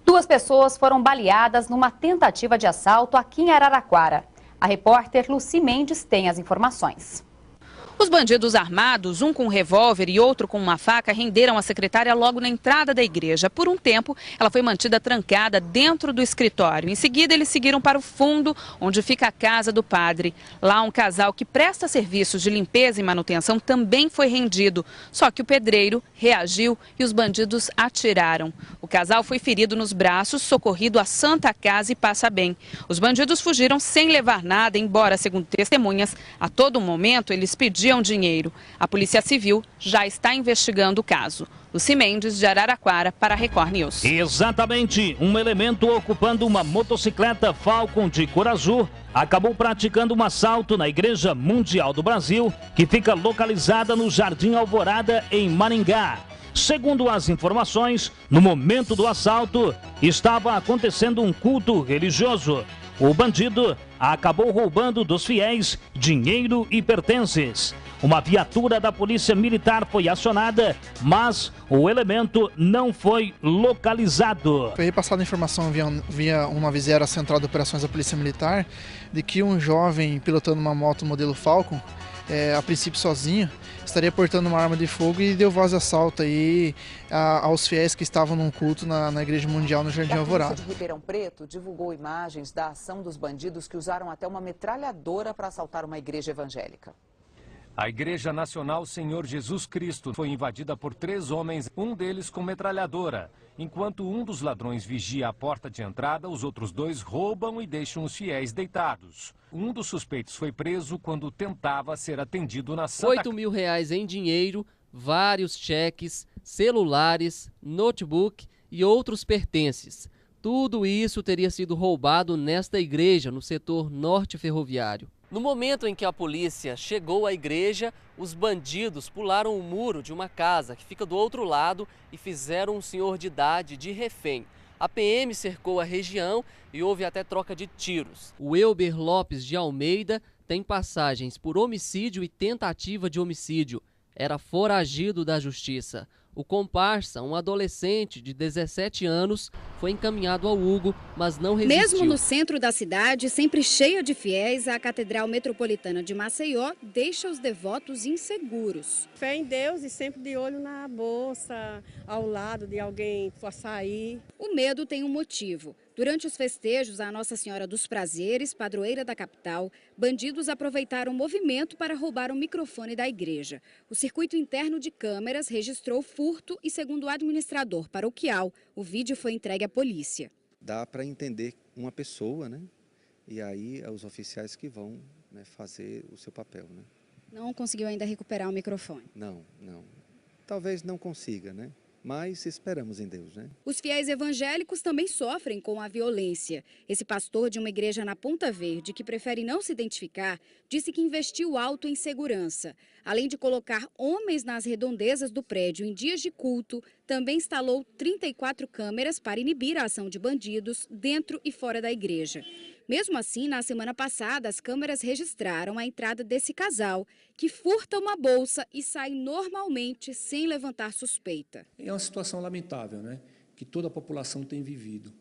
Duas pessoas foram baleadas numa tentativa de assalto aqui em Araraquara. A repórter Lucy Mendes tem as informações. Os bandidos armados, um com um revólver e outro com uma faca, renderam a secretária logo na entrada da igreja. Por um tempo, ela foi mantida trancada dentro do escritório. Em seguida, eles seguiram para o fundo, onde fica a casa do padre. Lá, um casal que presta serviços de limpeza e manutenção também foi rendido. Só que o pedreiro reagiu e os bandidos atiraram. O casal foi ferido nos braços, socorrido à Santa Casa e passa bem. Os bandidos fugiram sem levar nada, embora, segundo testemunhas, a todo momento eles pediam dinheiro. A Polícia Civil já está investigando o caso. Lucy Mendes, de Araraquara, para a Record News. Exatamente. Um elemento ocupando uma motocicleta Falcon de cor azul acabou praticando um assalto na Igreja Mundial do Brasil, que fica localizada no Jardim Alvorada, em Maringá. Segundo as informações, no momento do assalto, estava acontecendo um culto religioso. O bandido acabou roubando dos fiéis dinheiro e pertences. Uma viatura da Polícia Militar foi acionada, mas o elemento não foi localizado. Foi repassada a informação via uma visera central de operações da Polícia Militar de que um jovem pilotando uma moto modelo Falcon, a princípio sozinho, estaria portando uma arma de fogo e deu voz de assalto aí aos fiéis que estavam num culto na Igreja Mundial no Jardim Alvorada. A polícia de Ribeirão Preto divulgou imagens da ação dos bandidos que usaram até uma metralhadora para assaltar uma igreja evangélica. A Igreja Nacional Senhor Jesus Cristo foi invadida por 3 homens, um deles com metralhadora. Enquanto um dos ladrões vigia a porta de entrada, os outros 2 roubam e deixam os fiéis deitados. Um dos suspeitos foi preso quando tentava ser atendido na Santa Casa. R$8.000 em dinheiro, vários cheques, celulares, notebook e outros pertences. Tudo isso teria sido roubado nesta igreja, no setor norte ferroviário. No momento em que a polícia chegou à igreja, os bandidos pularam o muro de uma casa que fica do outro lado e fizeram um senhor de idade de refém. A PM cercou a região e houve até troca de tiros. O Elber Lopes de Almeida tem passagens por homicídio e tentativa de homicídio. Era foragido da justiça. O comparsa, um adolescente de 17 anos, foi encaminhado ao Hugo, mas não resistiu. Mesmo no centro da cidade, sempre cheia de fiéis, a Catedral Metropolitana de Maceió deixa os devotos inseguros. Fé em Deus e sempre de olho na bolsa, ao lado de alguém for sair. O medo tem um motivo. Durante os festejos à Nossa Senhora dos Prazeres, padroeira da capital, bandidos aproveitaram o movimento para roubar o microfone da igreja. O circuito interno de câmeras registrou furto e, segundo o administrador paroquial, o vídeo foi entregue à polícia. Dá para entender uma pessoa, né? E aí os oficiais que vão, né, fazer o seu papel, né? Não conseguiu ainda recuperar o microfone? Não. Talvez não consiga, né? Mas esperamos em Deus, né? Os fiéis evangélicos também sofrem com a violência. Esse pastor de uma igreja na Ponta Verde, que prefere não se identificar, disse que investiu alto em segurança. Além de colocar homens nas redondezas do prédio em dias de culto, também instalou 34 câmeras para inibir a ação de bandidos dentro e fora da igreja. Mesmo assim, na semana passada, as câmeras registraram a entrada desse casal, que furta uma bolsa e sai normalmente sem levantar suspeita. É uma situação lamentável, né, que toda a população tem vivido.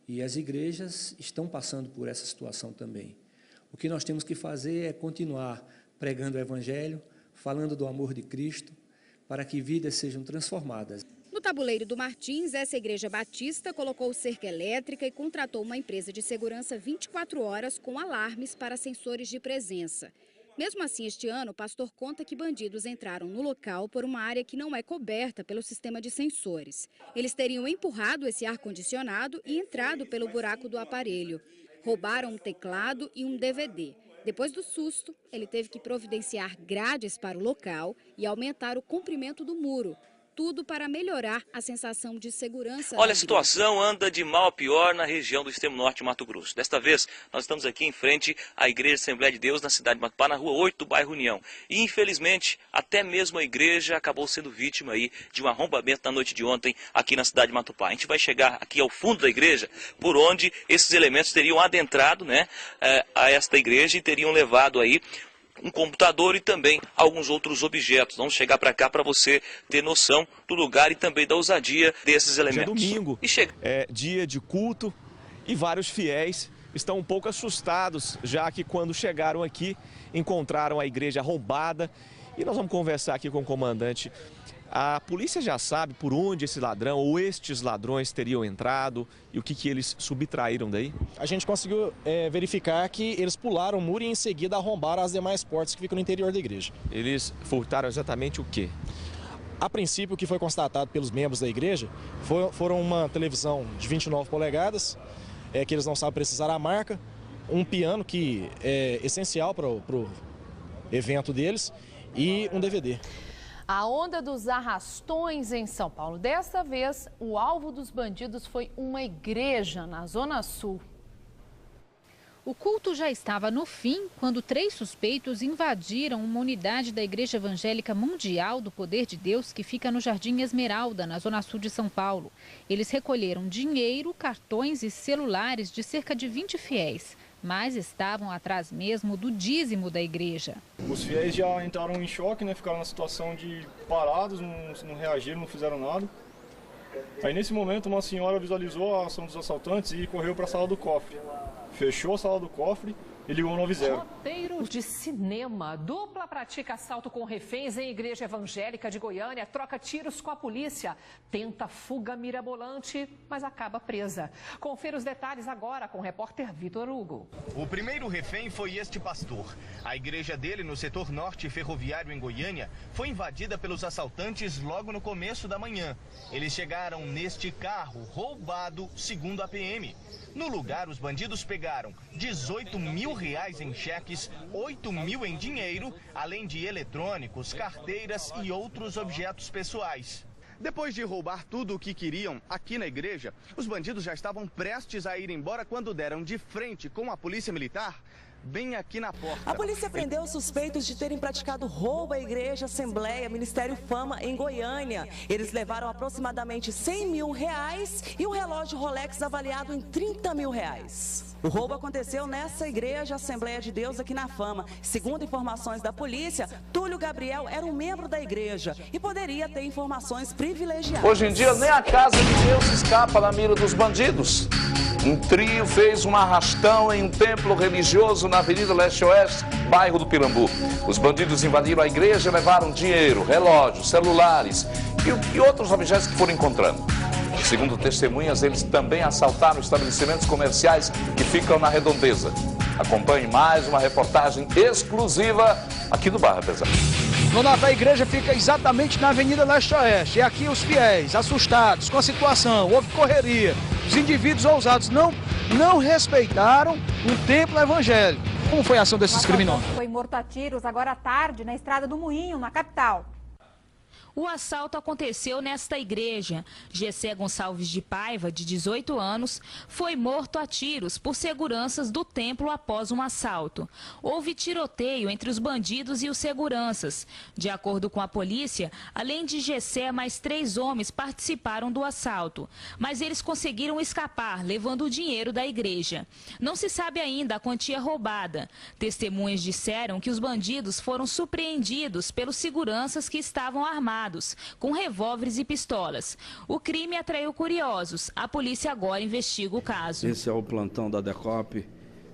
E as igrejas estão passando por essa situação também. O que nós temos que fazer é continuar pregando o Evangelho, falando do amor de Cristo, para que vidas sejam transformadas. No Tabuleiro do Martins, essa igreja batista colocou cerca elétrica e contratou uma empresa de segurança 24 horas com alarmes para sensores de presença. Mesmo assim, este ano, o pastor conta que bandidos entraram no local por uma área que não é coberta pelo sistema de sensores. Eles teriam empurrado esse ar-condicionado e entrado pelo buraco do aparelho. Roubaram um teclado e um DVD. Depois do susto, ele teve que providenciar grades para o local e aumentar o comprimento do muro. Tudo para melhorar a sensação de segurança. Olha, a situação anda de mal a pior na região do extremo norte de Mato Grosso. Desta vez, nós estamos aqui em frente à Igreja Assembleia de Deus, na cidade de Matupá, na rua 8 do bairro União. E, infelizmente, até mesmo a igreja acabou sendo vítima aí de um arrombamento na noite de ontem aqui na cidade de Matupá. A gente vai chegar aqui ao fundo da igreja, por onde esses elementos teriam adentrado, né, a esta igreja e teriam levado aí um computador e também alguns outros objetos. Vamos chegar para cá para você ter noção do lugar e também da ousadia desses elementos. Hoje é domingo, é dia de culto e vários fiéis estão um pouco assustados, já que quando chegaram aqui encontraram a igreja arrombada. E nós vamos conversar aqui com o comandante. A polícia já sabe por onde esse ladrão ou estes ladrões teriam entrado e o que eles subtraíram daí? A gente conseguiu verificar que eles pularam o muro e em seguida arrombaram as demais portas que ficam no interior da igreja. Eles furtaram exatamente o quê? A princípio, o que foi constatado pelos membros da igreja foram uma televisão de 29 polegadas, que eles não sabem precisar a marca, um piano que é essencial para o evento deles e um DVD. A onda dos arrastões em São Paulo. Desta vez, o alvo dos bandidos foi uma igreja na Zona Sul. O culto já estava no fim quando 3 suspeitos invadiram uma unidade da Igreja Evangélica Mundial do Poder de Deus, que fica no Jardim Esmeralda, na Zona Sul de São Paulo. Eles recolheram dinheiro, cartões e celulares de cerca de 20 fiéis, mas estavam atrás mesmo do dízimo da igreja. Os fiéis já entraram em choque, né? Ficaram na situação de parados, não reagiram, não fizeram nada. Aí nesse momento uma senhora visualizou a ação dos assaltantes e correu para a sala do cofre. Fechou a sala do cofre e ligou o 90. Roteiro de cinema. Dupla pratica assalto com reféns em igreja evangélica de Goiânia, troca tiros com a polícia, tenta fuga mirabolante, mas acaba presa. Confira os detalhes agora com o repórter Vitor Hugo. O primeiro refém foi este pastor. A igreja dele, no setor norte ferroviário em Goiânia, foi invadida pelos assaltantes logo no começo da manhã. Eles chegaram neste carro roubado, segundo a PM. No lugar, os bandidos pegaram R$18 mil em cheques, 8 mil em dinheiro, além de eletrônicos, carteiras e outros objetos pessoais. Depois de roubar tudo o que queriam aqui na igreja, os bandidos já estavam prestes a ir embora quando deram de frente com a polícia militar bem aqui na porta. A polícia prendeu os suspeitos de terem praticado roubo à igreja Assembleia Ministério Fama em Goiânia. Eles levaram aproximadamente R$100 mil e um relógio Rolex avaliado em R$30 mil. O roubo aconteceu nessa igreja Assembleia de Deus aqui na Fama. Segundo informações da polícia, Túlio Gabriel era um membro da igreja e poderia ter informações privilegiadas. Hoje em dia nem a casa de Deus escapa da mira dos bandidos. Um trio fez um arrastão em um templo religioso na Avenida Leste-Oeste, bairro do Pirambu. Os bandidos invadiram a igreja e levaram dinheiro, relógios, celulares e outros objetos que foram encontrando. Segundo testemunhas, eles também assaltaram estabelecimentos comerciais que ficam na Redondeza. Acompanhe mais uma reportagem exclusiva aqui do Barra Pesada. Nonato, a igreja fica exatamente na Avenida Leste-Oeste. E aqui os fiéis, assustados com a situação, houve correria. Os indivíduos ousados não respeitaram o templo evangélico. Como foi a ação desses criminosos? Foi morto a tiros agora à tarde na Estrada do Moinho, na capital. O assalto aconteceu nesta igreja. Gessé Gonçalves de Paiva, de 18 anos, foi morto a tiros por seguranças do templo após um assalto. Houve tiroteio entre os bandidos e os seguranças. De acordo com a polícia, além de Gessé, mais 3 homens participaram do assalto. Mas eles conseguiram escapar, levando o dinheiro da igreja. Não se sabe ainda a quantia roubada. Testemunhas disseram que os bandidos foram surpreendidos pelos seguranças que estavam armados, com revólveres e pistolas. O crime atraiu curiosos. A polícia agora investiga o caso. Esse é o plantão da DECOP,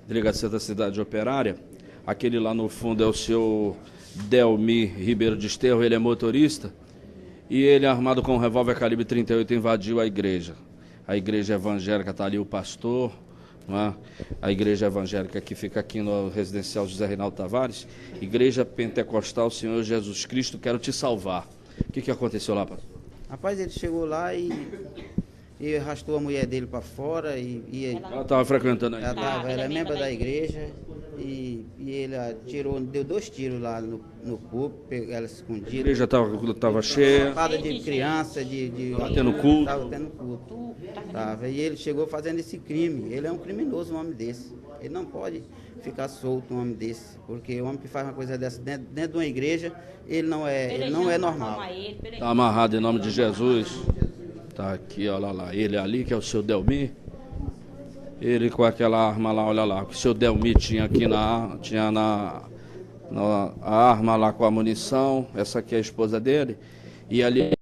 Delegacia da Cidade Operária. Aquele lá no fundo é o seu Delmi Ribeiro de Esterro, ele é motorista. E ele, armado com um revólver calibre 38, invadiu a igreja. A igreja evangélica, está ali o pastor, não é? A igreja evangélica que fica aqui no residencial José Reinaldo Tavares. Igreja Pentecostal Senhor Jesus Cristo, quero te salvar. O que aconteceu lá, pastor? Rapaz, ele chegou lá e arrastou a mulher dele para fora ela estava frequentando a igreja? Ela é membro da igreja e ele deu 2 tiros lá no corpo, pegou ela escondida. A igreja estava cheia? Fada de criança, tendo culto? Estava tendo culto. E ele chegou fazendo esse crime. Ele é um criminoso, um homem desse. Ele não pode ficar solto, um homem desse, porque o homem que faz uma coisa dessa dentro de uma igreja, ele não é normal. Está amarrado em nome de Jesus. Está aqui, olha lá, ele ali, que é o seu Delmi. Ele com aquela arma lá, olha lá, que o seu Delmi tinha aqui a arma lá com a munição, essa aqui é a esposa dele, e ali